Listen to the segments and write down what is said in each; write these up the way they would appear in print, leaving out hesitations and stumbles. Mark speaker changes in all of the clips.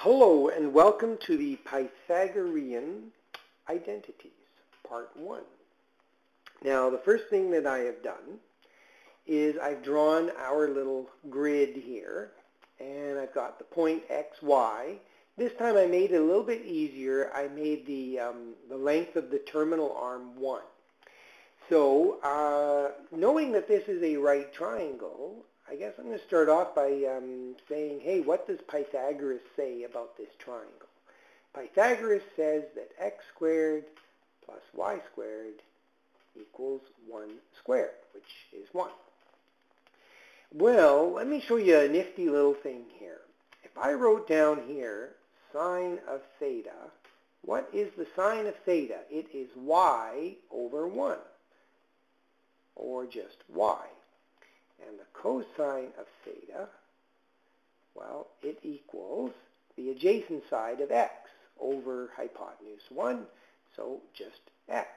Speaker 1: Hello and welcome to the Pythagorean Identities, Part 1. Now the first thing that I have done is I've drawn our little grid here, and I've got the point x, y. This time I made it a little bit easier. I made the length of the terminal arm 1. So knowing that this is a right triangle, I guess I'm going to start off by saying, hey, what does Pythagoras say about this triangle? Pythagoras says that x squared plus y squared equals 1 squared, which is 1. Well, let me show you a nifty little thing here. If I wrote down here sine of theta, what is the sine of theta? It is y over 1, or just y. And the cosine of theta, well, it equals the adjacent side of x over hypotenuse 1, so just x.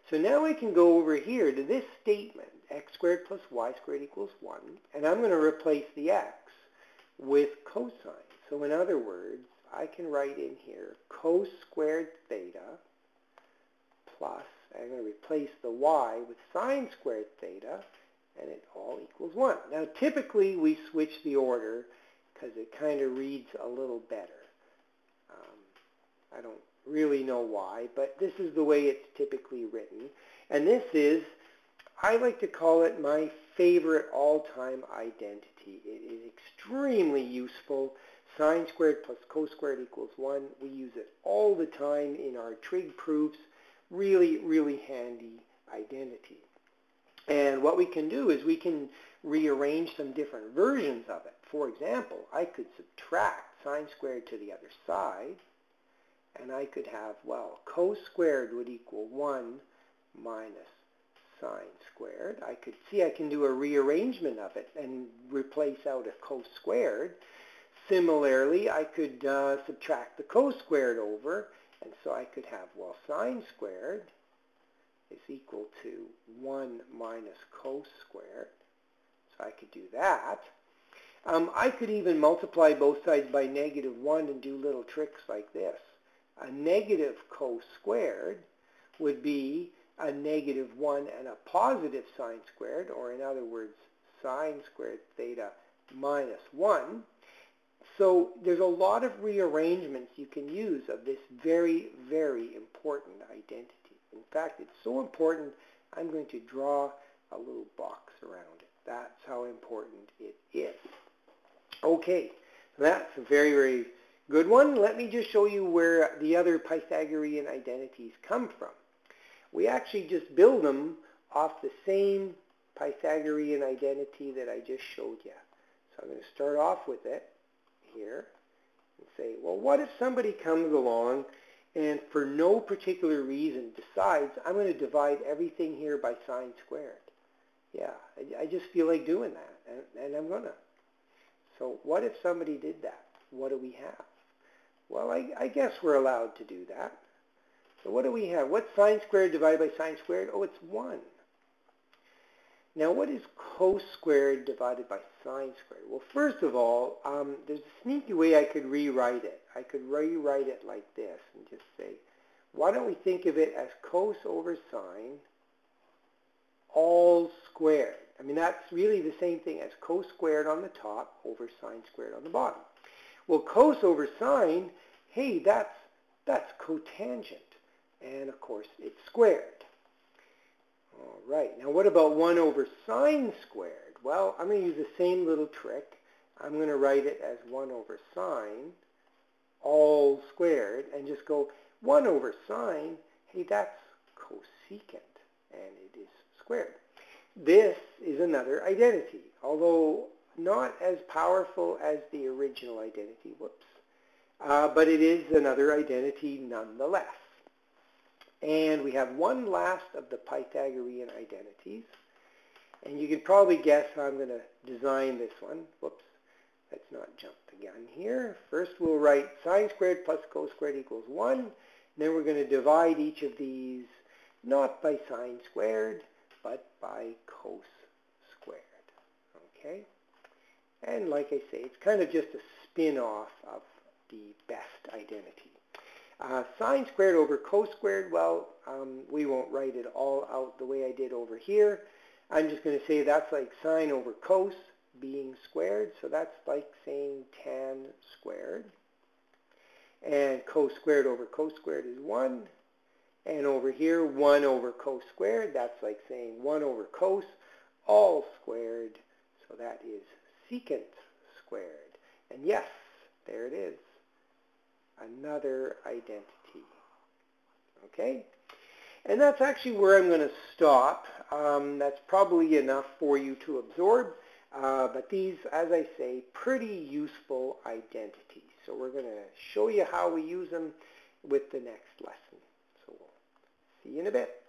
Speaker 1: So now I can go over here to this statement, x squared plus y squared equals 1, and I'm going to replace the x with cosine. So in other words, I can write in here cos squared theta plus, I'm going to replace the y with sine squared theta, and it all equals 1. Now typically we switch the order because it kind of reads a little better. I don't really know why, but this is the way it's typically written. And this is, I like to call it my favorite all-time identity. It is extremely useful. Sine squared plus cos squared equals 1. We use it all the time in our trig proofs. Really, really handy identity. And what we can do is we can rearrange some different versions of it. For example, I could subtract sine squared to the other side, and I could have, well, cos squared would equal 1 minus sine squared. I could see I can do a rearrangement of it and replace out a cos squared. Similarly, I could subtract the cos squared over, and so I could have, well, sine squared is equal to 1 minus cos squared. So I could do that. I could even multiply both sides by negative 1 and do little tricks like this. A negative cos squared would be a negative 1 and a positive sine squared, or in other words, sine squared theta minus 1. So there's a lot of rearrangements you can use of this very, very important identity. In fact, it's so important, I'm going to draw a little box around it. That's how important it is. Okay, that's a very, very good one. Let me just show you where the other Pythagorean identities come from. We actually just build them off the same Pythagorean identity that I just showed you. So I'm going to start off with it here and say, well, what if somebody comes along and for no particular reason decides I'm going to divide everything here by sine squared? Yeah, I just feel like doing that, and I'm going to. So what if somebody did that? What do we have? Well, I guess we're allowed to do that. So what do we have? What's sine squared divided by sine squared? Oh, it's 1. Now, what is cos squared divided by sine squared? Well, first of all, there's a sneaky way I could rewrite it. I could rewrite it like this and just say, why don't we think of it as cos over sine all squared? I mean, that's really the same thing as cos squared on the top over sine squared on the bottom. Well, cos over sine, hey, that's cotangent. And, of course, it's squared. All right, now what about 1 over sine squared? Well, I'm going to use the same little trick. I'm going to write it as 1 over sine all squared and just go 1 over sine, hey, that's cosecant, and it is squared. This is another identity, although not as powerful as the original identity, whoops, but it is another identity nonetheless. And we have one last of the Pythagorean identities. And you can probably guess how I'm going to design this one. Whoops, let's not jump the gun here. First we'll write sine squared plus cos squared equals 1. And then we're going to divide each of these not by sine squared, but by cos squared. Okay? And like I say, it's kind of just a spin-off of the best identity. Sine squared over cos squared, well, we won't write it all out the way I did over here. I'm just going to say that's like sine over cos being squared, so that's like saying tan squared. And cos squared over cos squared is 1. And over here, 1 over cos squared, that's like saying 1 over cos all squared, so that is secant squared. And yes, there it is, another identity. Okay? And that's actually where I'm going to stop. That's probably enough for you to absorb. But these, as I say, pretty useful identities. So we're going to show you how we use them with the next lesson. So we'll see you in a bit.